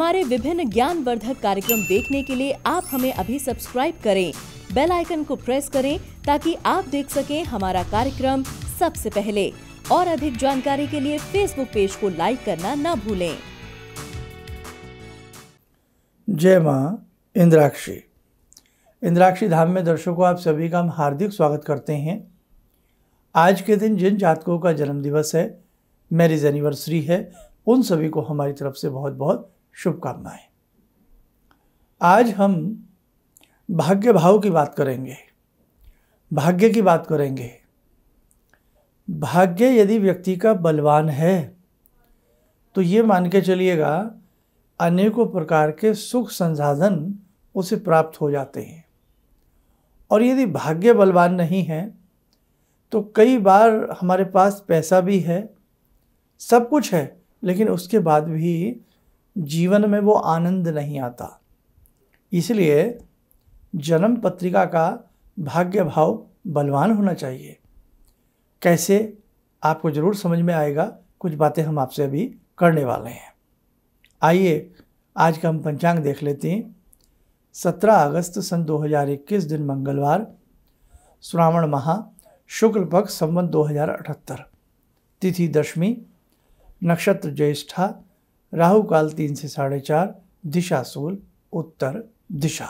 हमारे विभिन्न ज्ञानवर्धक कार्यक्रम देखने के लिए आप हमें अभी सब्सक्राइब करें, बेल आइकन को प्रेस करें ताकि आप देख सकें हमारा कार्यक्रम सबसे पहले। और अधिक जानकारी के लिए फेसबुक पेज को लाइक करना न भूलें। जय माँ इंद्राक्षी। इंद्राक्षी धाम में दर्शकों आप सभी का हम हार्दिक स्वागत करते हैं। आज के दिन जिन जातकों का जन्म दिवस है, मैरिज एनिवर्सरी है, उन सभी को हमारी तरफ से बहुत बहुत शुभकामनाएं। आज हम भाग्य भाव की बात करेंगे, भाग्य की बात करेंगे। भाग्य यदि व्यक्ति का बलवान है तो ये मान के चलिएगा अनेकों प्रकार के सुख संसाधन उसे प्राप्त हो जाते हैं। और यदि भाग्य बलवान नहीं है तो कई बार हमारे पास पैसा भी है, सब कुछ है, लेकिन उसके बाद भी जीवन में वो आनंद नहीं आता। इसलिए जन्म पत्रिका का भाग्य भाव बलवान होना चाहिए। कैसे, आपको ज़रूर समझ में आएगा। कुछ बातें हम आपसे अभी करने वाले हैं। आइए आज का हम पंचांग देख लेते हैं। 17 अगस्त सन 2021 दिन मंगलवार, श्रावण माह, शुक्ल पक्ष, संवत 2078, तिथि दशमी, नक्षत्र ज्येष्ठा, राहु काल 3 से 4:30, दिशा शूल, उत्तर दिशा।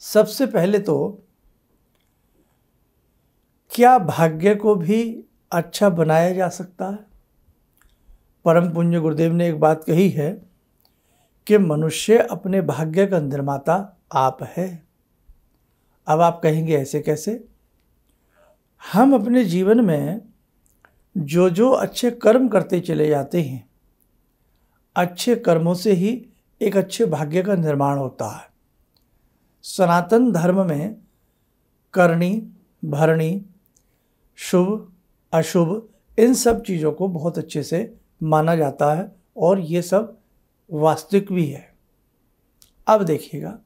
सबसे पहले तो क्या भाग्य को भी अच्छा बनाया जा सकता है? परम पुण्य गुरुदेव ने एक बात कही है कि मनुष्य अपने भाग्य का निर्माता आप है। अब आप कहेंगे ऐसे कैसे? हम अपने जीवन में जो जो अच्छे कर्म करते चले जाते हैं, अच्छे कर्मों से ही एक अच्छे भाग्य का निर्माण होता है। सनातन धर्म में करनी, भरणी, शुभ अशुभ, इन सब चीज़ों को बहुत अच्छे से माना जाता है और ये सब वास्तविक भी है। अब देखिएगा,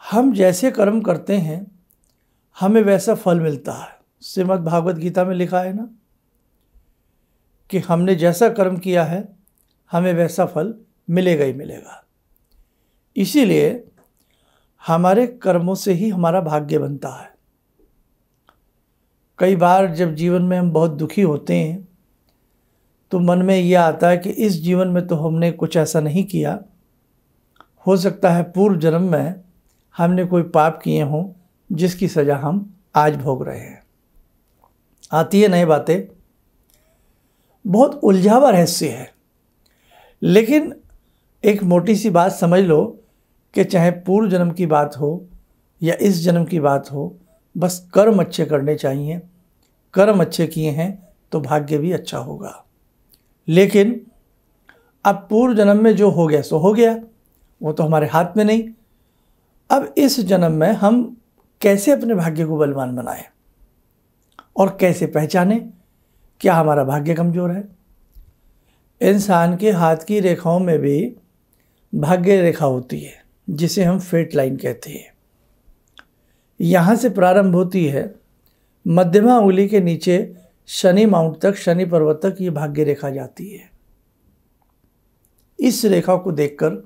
हम जैसे कर्म करते हैं हमें वैसा फल मिलता है। श्रीमद् भागवत गीता में लिखा है ना कि हमने जैसा कर्म किया है हमें वैसा फल मिलेगा ही मिलेगा। इसीलिए हमारे कर्मों से ही हमारा भाग्य बनता है। कई बार जब जीवन में हम बहुत दुखी होते हैं तो मन में यह आता है कि इस जीवन में तो हमने कुछ ऐसा नहीं किया, हो सकता है पूर्व जन्म में हमने कोई पाप किए हों जिसकी सज़ा हम आज भोग रहे हैं। आती है नई बातें, बहुत उलझा हुआ रहस्य है। लेकिन एक मोटी सी बात समझ लो कि चाहे पूर्व जन्म की बात हो या इस जन्म की बात हो, बस कर्म अच्छे करने चाहिए। कर्म अच्छे किए हैं तो भाग्य भी अच्छा होगा। लेकिन अब पूर्व जन्म में जो हो गया सो हो गया, वो तो हमारे हाथ में नहीं। अब इस जन्म में हम कैसे अपने भाग्य को बलवान बनाएं और कैसे पहचानें क्या हमारा भाग्य कमज़ोर है? इंसान के हाथ की रेखाओं में भी भाग्य रेखा होती है, जिसे हम फेट लाइन कहते हैं। यहाँ से प्रारंभ होती है, मध्यमा उंगली के नीचे शनि माउंट तक, शनि पर्वत तक ये भाग्य रेखा जाती है। इस रेखा को देखकर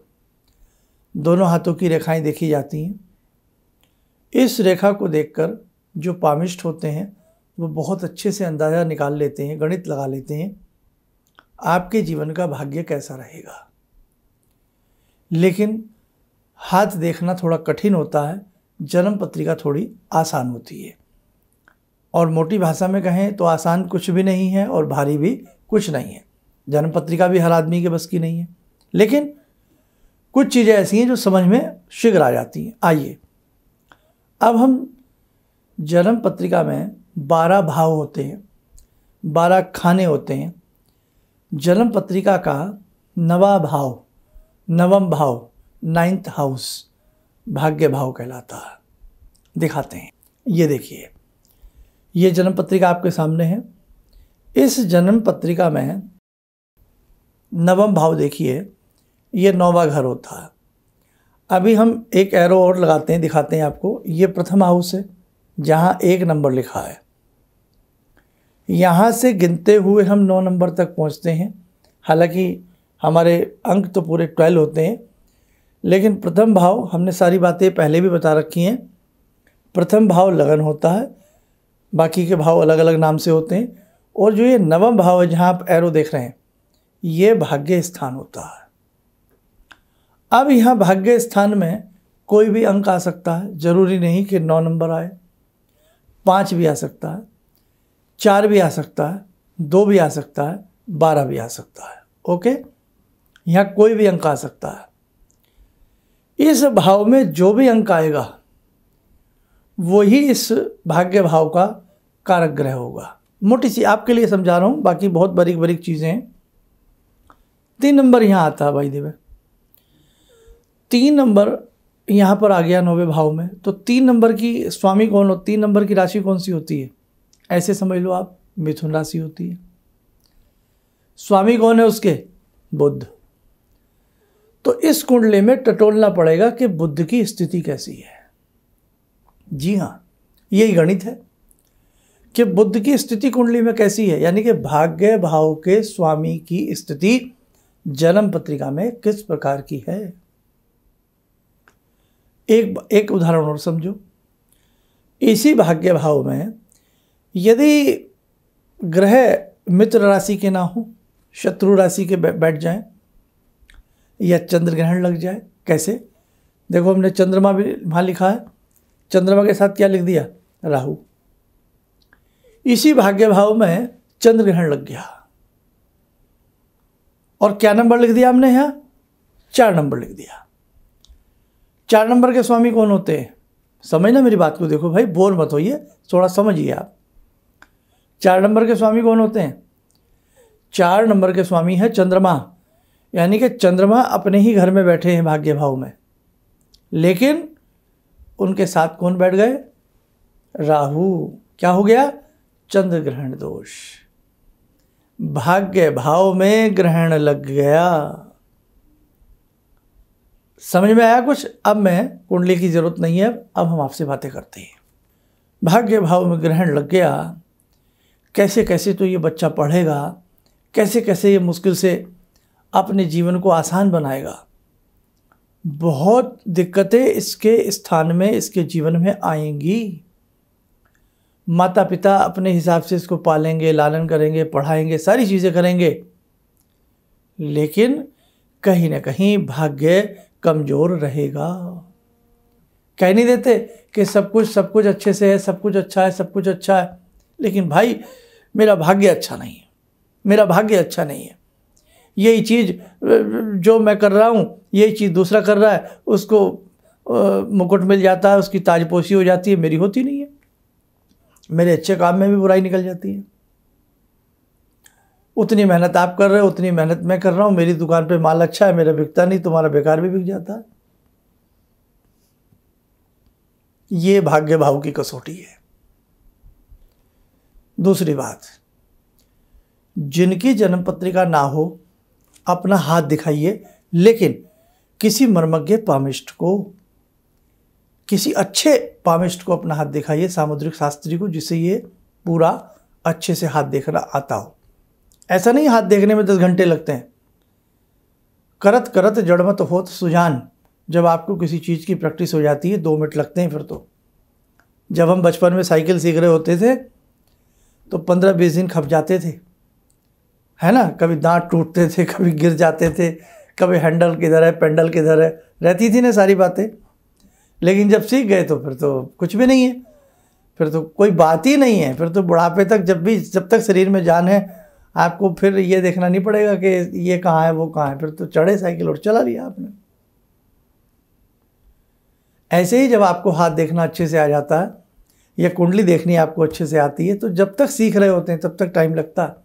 दोनों हाथों की रेखाएं देखी जाती हैं। इस रेखा को देखकर जो पामिष्ट होते हैं वो बहुत अच्छे से अंदाज़ा निकाल लेते हैं, गणित लगा लेते हैं आपके जीवन का भाग्य कैसा रहेगा। लेकिन हाथ देखना थोड़ा कठिन होता है, जन्म पत्रिका थोड़ी आसान होती है। और मोटी भाषा में कहें तो आसान कुछ भी नहीं है और भारी भी कुछ नहीं है। जन्म पत्रिका भी हर आदमी के बस की नहीं है, लेकिन कुछ चीज़ें ऐसी हैं जो समझ में शीघ्र आ जाती हैं। आइए अब हम जन्म पत्रिका में 12 भाव होते हैं, 12 खाने होते हैं। जन्म पत्रिका का नवा भाव, नवम भाव, 9th हाउस भाग्य भाव कहलाता है। दिखाते हैं, ये देखिए, ये जन्म पत्रिका आपके सामने है। इस जन्म पत्रिका में नवम भाव देखिए, ये 9वां घर होता है। अभी हम एक एरो और लगाते हैं, दिखाते हैं आपको। ये प्रथम हाउस है जहाँ 1 नंबर लिखा है। यहाँ से गिनते हुए हम 9 नंबर तक पहुँचते हैं। हालांकि हमारे अंक तो पूरे 12 होते हैं, लेकिन प्रथम भाव हमने सारी बातें पहले भी बता रखी हैं। प्रथम भाव लगन होता है, बाकी के भाव अलग अलग नाम से होते हैं। और जो ये नवम भाव है जहाँ आप एरो देख रहे हैं, ये भाग्य स्थान होता है। अब यहाँ भाग्य स्थान में कोई भी अंक आ सकता है, जरूरी नहीं कि 9 नंबर आए, 5 भी आ सकता है, 4 भी आ सकता है, 2 भी आ सकता है, 12 भी आ सकता है। ओके, यहाँ कोई भी अंक आ सकता है। इस भाव में जो भी अंक आएगा वही इस भाग्य भाव का कारक ग्रह होगा। मोटी सी आपके लिए समझा रहा हूँ, बाकी बहुत बारीक बारीक चीज़ें हैं। 3 नंबर यहाँ आता है भाई देवे, 3 नंबर यहाँ पर आ गया 9वें भाव में। तो 3 नंबर की स्वामी कौन हो, 3 नंबर की राशि कौन सी होती है? ऐसे समझ लो आप, मिथुन राशि होती है। स्वामी कौन है उसके? बुध। तो इस कुंडली में टटोलना पड़ेगा कि बुध की स्थिति कैसी है। जी हाँ, यही गणित है कि बुध की स्थिति कुंडली में कैसी है, यानी कि भाग्य भाव के स्वामी की स्थिति जन्म पत्रिका में किस प्रकार की है। एक उदाहरण और समझो। इसी भाग्य भाव में यदि ग्रह मित्र राशि के ना हो, शत्रु राशि के बैठ जाएं, या चंद्र ग्रहण लग जाए, कैसे? देखो हमने चंद्रमा भी वहाँ लिखा है, चंद्रमा के साथ क्या लिख दिया? राहु। इसी भाग्य भाव में चंद्र ग्रहण लग गया और क्या नंबर लिख दिया हमने यहाँ? 4 नंबर लिख दिया। 4 नंबर के स्वामी कौन होते हैं? समझना मेरी बात को, देखो भाई बोर मत होइए, थोड़ा समझिए आप। 4 नंबर के स्वामी कौन होते हैं? 4 नंबर के स्वामी है चंद्रमा, यानी कि चंद्रमा अपने ही घर में बैठे हैं भाग्य भाव में, लेकिन उनके साथ कौन बैठ गए? राहु। क्या हो गया? चंद्र ग्रहण दोष। भाग्य भाव में ग्रहण लग गया। समझ में आया कुछ? अब मैं कुंडली की जरूरत नहीं है, अब हम आपसे बातें करते हैं। भाग्य भाव में ग्रहण लग गया, कैसे कैसे तो ये बच्चा पढ़ेगा, कैसे कैसे ये मुश्किल से अपने जीवन को आसान बनाएगा। बहुत दिक्कतें इसके स्थान में, इसके जीवन में आएंगी। माता पिता अपने हिसाब से इसको पालेंगे, लालन करेंगे, पढ़ाएंगे, सारी चीज़ें करेंगे, लेकिन कहीं ना कहीं भाग्य कमज़ोर रहेगा। कह नहीं देते कि सब कुछ अच्छे से है, सब कुछ अच्छा है, सब कुछ अच्छा है, लेकिन भाई मेरा भाग्य अच्छा नहीं है, मेरा भाग्य अच्छा नहीं है। यही चीज़ जो मैं कर रहा हूँ, यही चीज़ दूसरा कर रहा है, उसको मुकुट मिल जाता है, उसकी ताजपोशी हो जाती है, मेरी होती नहीं है। मेरे अच्छे काम में भी बुराई निकल जाती है। उतनी मेहनत आप कर रहे हो, उतनी मेहनत मैं कर रहा हूँ, मेरी दुकान पे माल अच्छा है, मेरा बिकता नहीं, तुम्हारा बेकार भी बिक जाता है। ये भाग्य भाव की कसौटी है। दूसरी बात, जिनकी जन्म पत्रिका ना हो, अपना हाथ दिखाइए, लेकिन किसी मर्मज्ञ पामिष्ठ को, किसी अच्छे पामिष्ठ को अपना हाथ दिखाइए, सामुद्रिक शास्त्री को, जिसे ये पूरा अच्छे से हाथ देखना आता हो। ऐसा नहीं हाथ देखने में 10 घंटे लगते हैं। करत करत जड़मत होत सुजान, जब आपको किसी चीज़ की प्रैक्टिस हो जाती है 2 मिनट लगते हैं। फिर तो जब हम बचपन में साइकिल सीख रहे होते थे तो 15-20 दिन खप जाते थे, है ना। कभी दांत टूटते थे, कभी गिर जाते थे, कभी हैंडल किधर है, पेंडल किधर है, रहती थी ना सारी बातें। लेकिन जब सीख गए तो फिर तो कुछ भी नहीं है, फिर तो कोई बात ही नहीं है। फिर तो बुढ़ापे तक जब तक शरीर में जान है, आपको फिर ये देखना नहीं पड़ेगा कि ये कहाँ है, वो कहाँ है। फिर तो चढ़े साइकिल और चला लिया आपने। ऐसे ही जब आपको हाथ देखना अच्छे से आ जाता है या कुंडली देखनी आपको अच्छे से आती है, तो जब तक सीख रहे होते हैं तब तक टाइम लगता है,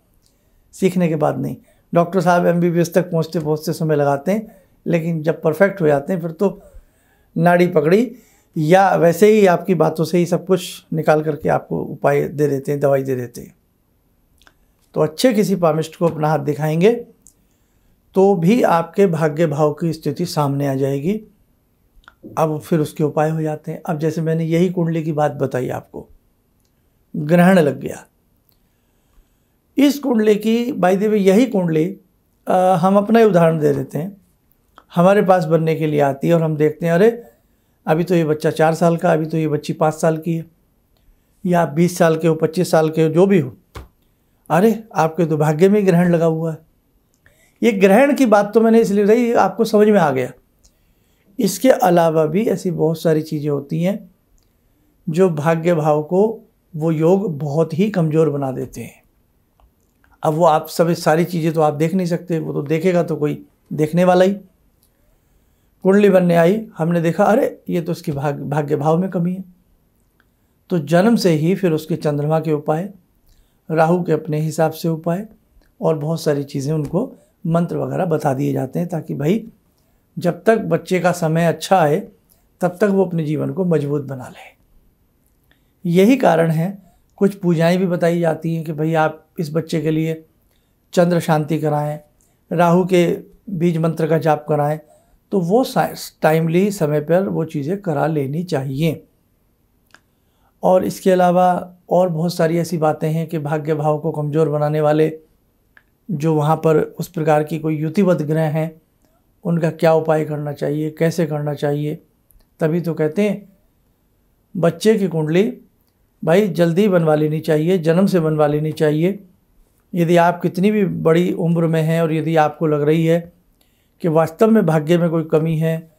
सीखने के बाद नहीं। डॉक्टर साहब MBBS तक पहुँचते पहुँचते समय लगाते हैं, लेकिन जब परफेक्ट हो जाते हैं फिर तो नाड़ी पकड़ी या वैसे ही आपकी बातों से ही सब कुछ निकाल करके आपको उपाय दे देते हैं, दवाई दे देते हैं। तो अच्छे किसी पामिष्ठ को अपना हाथ दिखाएंगे तो भी आपके भाग्य भाव की स्थिति सामने आ जाएगी। अब फिर उसके उपाय हो जाते हैं। अब जैसे मैंने यही कुंडली की बात बताई आपको, ग्रहण लग गया। इस कुंडली की बाय द वे यही कुंडली हम अपना ही उदाहरण दे देते हैं। हमारे पास बनने के लिए आती है और हम देखते हैं अरे अभी तो ये बच्चा 4 साल का, अभी तो ये बच्ची 5 साल की है, या आप 20 साल के हो, 25 साल के हो, जो भी हो, अरे आपके तो भाग्य में ही ग्रहण लगा हुआ है। ये ग्रहण की बात तो मैंने इसलिए बताई, आपको समझ में आ गया। इसके अलावा भी ऐसी बहुत सारी चीज़ें होती हैं जो भाग्य भाव को, वो योग बहुत ही कमज़ोर बना देते हैं। अब वो आप सब सारी चीज़ें तो आप देख नहीं सकते, वो तो देखेगा तो कोई देखने वाला ही। कुंडली बनने आई, हमने देखा अरे ये तो उसकी भाग्य भाव में कमी है, तो जन्म से ही फिर उसके चंद्रमा के उपाय, राहु के अपने हिसाब से उपाय, और बहुत सारी चीज़ें उनको मंत्र वगैरह बता दिए जाते हैं, ताकि भाई जब तक बच्चे का समय अच्छा आए तब तक वो अपने जीवन को मजबूत बना ले। यही कारण है कुछ पूजाएं भी बताई जाती हैं कि भाई आप इस बच्चे के लिए चंद्र शांति कराएं, राहु के बीज मंत्र का जाप कराएं, तो वो टाइमली समय पर वो चीज़ें करा लेनी चाहिए। और इसके अलावा और बहुत सारी ऐसी बातें हैं कि भाग्य भाव को कमज़ोर बनाने वाले जो वहाँ पर उस प्रकार की कोई युतिवत ग्रह हैं, उनका क्या उपाय करना चाहिए, कैसे करना चाहिए। तभी तो कहते हैं बच्चे की कुंडली भाई जल्दी बनवा लेनी चाहिए, जन्म से बनवा लेनी चाहिए। यदि आप कितनी भी बड़ी उम्र में हैं और यदि आपको लग रही है कि वास्तव में भाग्य में कोई कमी है,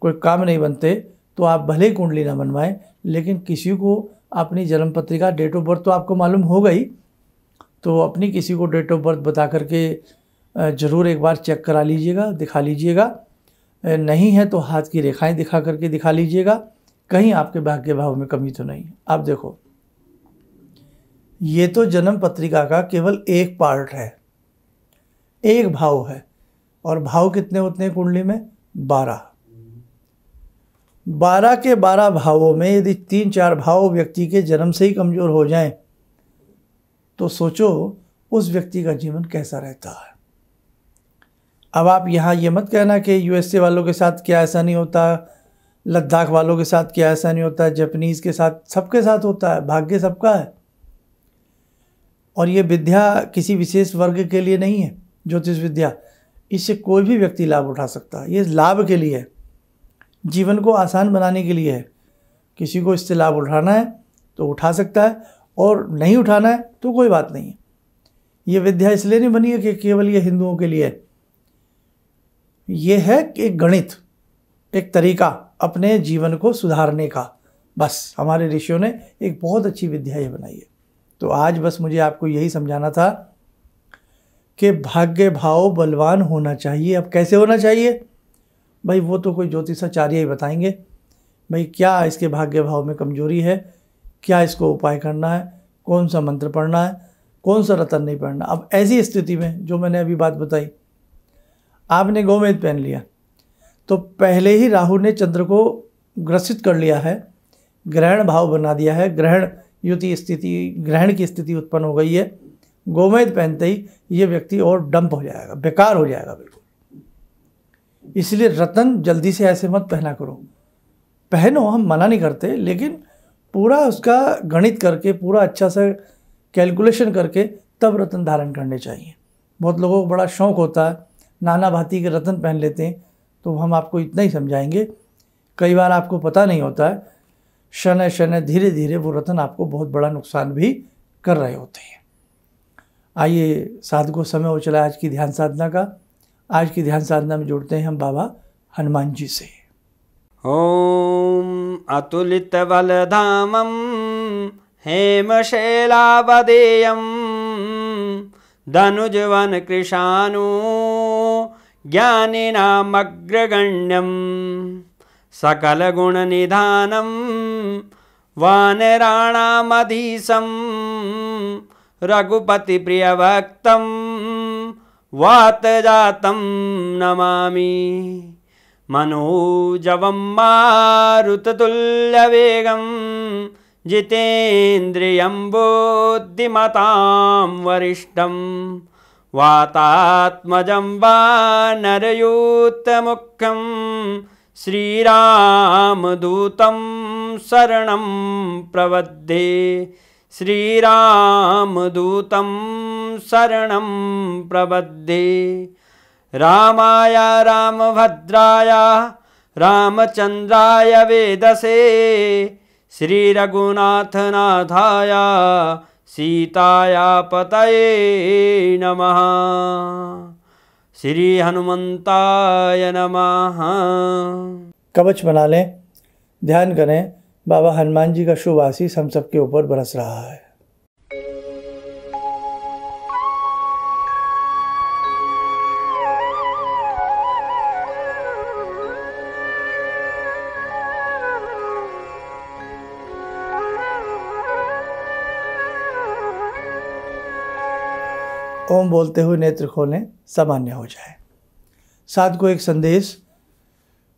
कोई काम नहीं बनते, तो आप भले ही कुंडली ना बनवाएं, लेकिन किसी को अपनी जन्म पत्रिका, डेट ऑफ बर्थ तो आपको मालूम होगा ही, तो अपनी किसी को डेट ऑफ बर्थ बता करके ज़रूर एक बार चेक करा लीजिएगा, दिखा लीजिएगा। नहीं है तो हाथ की रेखाएं दिखा करके दिखा लीजिएगा, कहीं आपके भाग्य भाव में कमी तो नहीं है। आप देखो, ये तो जन्म पत्रिका का केवल एक पार्ट है, एक भाव है, और भाव कितने होते हैं कुंडली में? 12। 12 के 12 भावों में यदि 3-4 भाव व्यक्ति के जन्म से ही कमज़ोर हो जाएं, तो सोचो उस व्यक्ति का जीवन कैसा रहता है। अब आप यहाँ ये मत कहना कि यूएसए वालों के साथ क्या ऐसा नहीं होता, लद्दाख वालों के साथ क्या ऐसा नहीं होता, जापानीज़ के साथ, सबके साथ होता है। भाग्य सबका है, और ये विद्या किसी विशेष वर्ग के लिए नहीं है। ज्योतिष विद्या, इससे कोई भी व्यक्ति लाभ उठा सकता है। ये लाभ के लिए है, जीवन को आसान बनाने के लिए है। किसी को इससे लाभ उठाना है तो उठा सकता है, और नहीं उठाना है तो कोई बात नहीं है। ये विद्या इसलिए नहीं बनी है कि केवल ये हिंदुओं के लिए है। ये है एक गणित, एक तरीका अपने जीवन को सुधारने का। बस हमारे ऋषियों ने एक बहुत अच्छी विद्या ये बनाई है। तो आज बस मुझे आपको यही समझाना था कि भाग्य भाव बलवान होना चाहिए। अब कैसे होना चाहिए भाई, वो तो कोई ज्योतिषाचार्य ही बताएंगे भाई क्या इसके भाग्य भाव में कमजोरी है, क्या इसको उपाय करना है, कौन सा मंत्र पढ़ना है, कौन सा रतन नहीं पढ़ना। अब ऐसी स्थिति में जो मैंने अभी बात बताई, आपने गोमेद पहन लिया तो पहले ही राहु ने चंद्र को ग्रसित कर लिया है, ग्रहण भाव बना दिया है, ग्रहण युति स्थिति, ग्रहण की स्थिति उत्पन्न हो गई है। गोमेद पहनते ही ये व्यक्ति और डंप हो जाएगा, बेकार हो जाएगा बिल्कुल। इसलिए रतन जल्दी से ऐसे मत पहना करो, पहनो, हम मना नहीं करते, लेकिन पूरा उसका गणित करके, पूरा अच्छा सा कैलकुलेशन करके तब रतन धारण करने चाहिए। बहुत लोगों को बड़ा शौक़ होता है, नाना भांति के रतन पहन लेते हैं। तो हम आपको इतना ही समझाएंगे, कई बार आपको पता नहीं होता है, शनै शनै धीरे धीरे वो रतन आपको बहुत बड़ा नुकसान भी कर रहे होते हैं। आइए, साधकों समय हो चला आज की ध्यान साधना का। आज की ध्यान साधना में जुड़ते हैं हम बाबा हनुमान जी से। ओम अतुलित बलधामं हेमशैलावदेयं धनुजवन कृशानु ज्ञानिनामग्रगण्यं सकलगुणनिधानं वानराणामधीशं रघुपतिप्रियभक्तं वातजातं नमामि। मनोजवं मारुततुल्यवेगं जितेन्द्रियं बुद्धिमतां वरिष्ठं वातात्मजं वानरयूथमुख्यं श्रीरामदूतं शरणं प्रपद्ये। श्रीरामदूतं शरणं प्रपद्ये। रामाय रामभद्राय रामचंद्राय वेदसे श्रीरघुनाथनाथाय सीताया पतये नमः। श्री हनुमंताय नमः। कवच बना लें, ध्यान करें, बाबा हनुमान जी का शुभ आशीष हम सबके ऊपर बरस रहा है। ओम बोलते हुए नेत्र खोलें, सामान्य हो जाए। साधकों एक संदेश,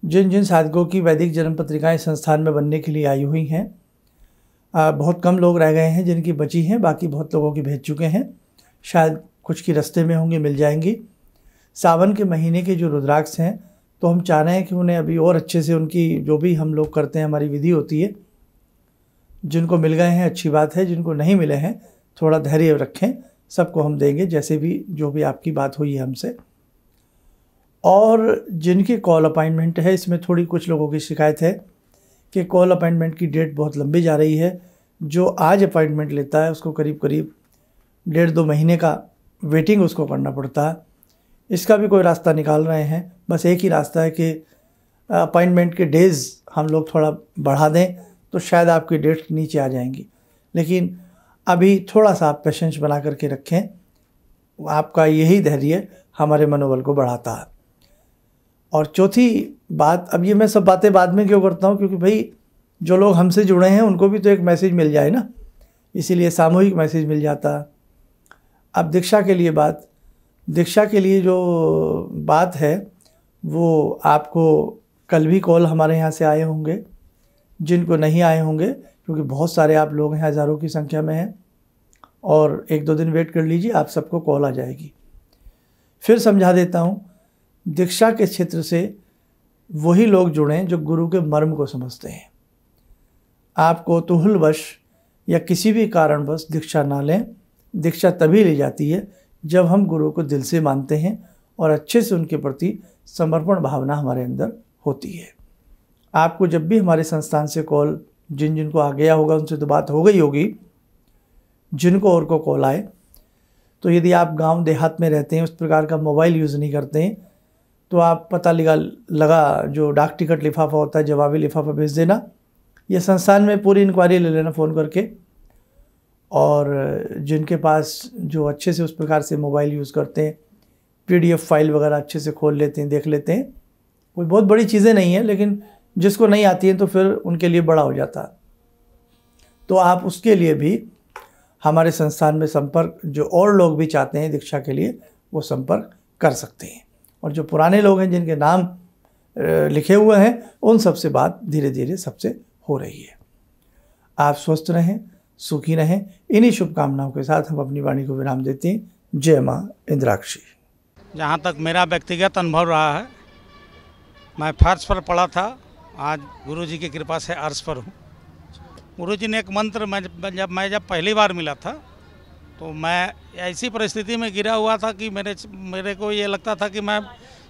जिन जिन साधकों की वैदिक जन्म पत्रिकाएं संस्थान में बनने के लिए आई हुई हैं, बहुत कम लोग रह गए हैं जिनकी बची हैं, बाकी बहुत लोगों की भेज चुके हैं, शायद कुछ की रास्ते में होंगी, मिल जाएंगी। सावन के महीने के जो रुद्राक्ष हैं, तो हम चाह रहे हैं कि उन्हें अभी और अच्छे से उनकी जो भी हम लोग करते हैं, हमारी विधि होती है, जिनको मिल गए हैं अच्छी बात है, जिनको नहीं मिले हैं थोड़ा धैर्य रखें, सबको हम देंगे, जैसे भी जो भी आपकी बात हुई है हमसे। और जिनकी कॉल अपॉइंटमेंट है, इसमें थोड़ी कुछ लोगों की शिकायत है कि कॉल अपॉइंटमेंट की डेट बहुत लंबी जा रही है। जो आज अपॉइंटमेंट लेता है उसको करीब करीब 1.5-2 महीने का वेटिंग उसको करना पड़ता है। इसका भी कोई रास्ता निकाल रहे हैं। बस एक ही रास्ता है कि अपॉइंटमेंट के डेज़ हम लोग थोड़ा बढ़ा दें तो शायद आपकी डेट नीचे आ जाएंगी, लेकिन अभी थोड़ा सा आप पेशेंस बना करके रखें। आपका यही धैर्य हमारे मनोबल को बढ़ाता है। और चौथी बात, अब ये मैं सब बातें बाद में क्यों करता हूँ, क्योंकि भाई जो लोग हमसे जुड़े हैं उनको भी तो एक मैसेज मिल जाए ना, इसीलिए सामूहिक मैसेज मिल जाता है। अब दीक्षा के लिए बात, दीक्षा के लिए जो बात है वो आपको कल भी कॉल हमारे यहाँ से आए होंगे, जिनको नहीं आए होंगे क्योंकि बहुत सारे आप लोग हैं, हज़ारों की संख्या में हैं, और 1-2 दिन वेट कर लीजिए, आप सबको कॉल आ जाएगी। फिर समझा देता हूँ, दीक्षा के क्षेत्र से वही लोग जुड़ें जो गुरु के मर्म को समझते हैं। आप कौतूहलवश या किसी भी कारणवश दीक्षा ना लें। दीक्षा तभी ली जाती है जब हम गुरु को दिल से मानते हैं और अच्छे से उनके प्रति समर्पण भावना हमारे अंदर होती है। आपको जब भी हमारे संस्थान से कॉल, जिन जिनको आ गया होगा उनसे तो बात हो गई होगी, जिनको और को कॉल आए, तो यदि आप गांव देहात में रहते हैं, उस प्रकार का मोबाइल यूज़ नहीं करते हैं, तो आप पता लगा जो डाक टिकट लिफाफा होता है, जवाबी लिफाफा भेज देना, या संस्थान में पूरी इंक्वायरी ले लेना फ़ोन करके। और जिनके पास जो अच्छे से उस प्रकार से मोबाइल यूज़ करते हैं, PDF फाइल वगैरह अच्छे से खोल लेते हैं, देख लेते हैं, कोई बहुत बड़ी चीज़ें नहीं है, लेकिन जिसको नहीं आती है तो फिर उनके लिए बड़ा हो जाता है। तो आप उसके लिए भी हमारे संस्थान में संपर्क, जो और लोग भी चाहते हैं दीक्षा के लिए, वो संपर्क कर सकते हैं। और जो पुराने लोग हैं, जिनके नाम लिखे हुए हैं, उन सब से बात धीरे धीरे सबसे हो रही है। आप स्वस्थ रहें, सुखी रहें। इन्हीं शुभकामनाओं के साथ हम अपनी वाणी को विराम देते हैं। जय माँ इंद्राक्षी। जहाँ तक मेरा व्यक्तिगत अनुभव रहा है, मैं फर्श पर पड़ा था, आज गुरुजी की कृपा से अर्श पर हूँ। गुरुजी ने एक मंत्र, जब पहली बार मिला था तो मैं ऐसी परिस्थिति में गिरा हुआ था कि मेरे को ये लगता था कि मैं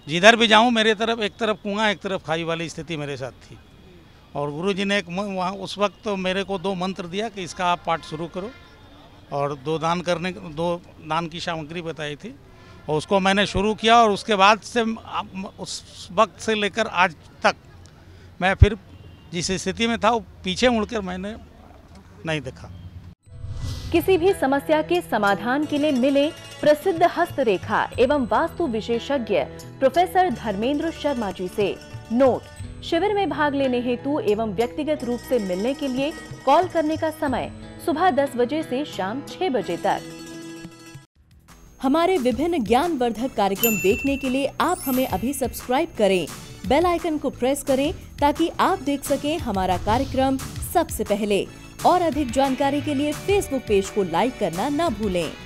जिधर भी जाऊँ, मेरे तरफ एक तरफ कुआं एक तरफ खाई वाली स्थिति मेरे साथ थी। और गुरुजी ने वहाँ उस वक्त तो मेरे को 2 मंत्र दिया कि इसका आप पाठ शुरू करो, और 2 दान की सामग्री बताई थी, और उसको मैंने शुरू किया। और उसके बाद से उस वक्त से लेकर आज तक मैं फिर जिस स्थिति में था वो पीछे मुड़कर मैंने नहीं देखा। किसी भी समस्या के समाधान के लिए मिले प्रसिद्ध हस्तरेखा एवं वास्तु विशेषज्ञ प्रोफेसर धर्मेंद्र शर्मा जी से। नोट: शिविर में भाग लेने हेतु एवं व्यक्तिगत रूप से मिलने के लिए कॉल करने का समय सुबह 10 बजे से शाम 6 बजे तक। हमारे विभिन्न ज्ञानवर्धक कार्यक्रम देखने के लिए आप हमें अभी सब्सक्राइब करें, बेल आइकन को प्रेस करें ताकि आप देख सकें हमारा कार्यक्रम सबसे पहले। और अधिक जानकारी के लिए फेसबुक पेज को लाइक करना न भूलें।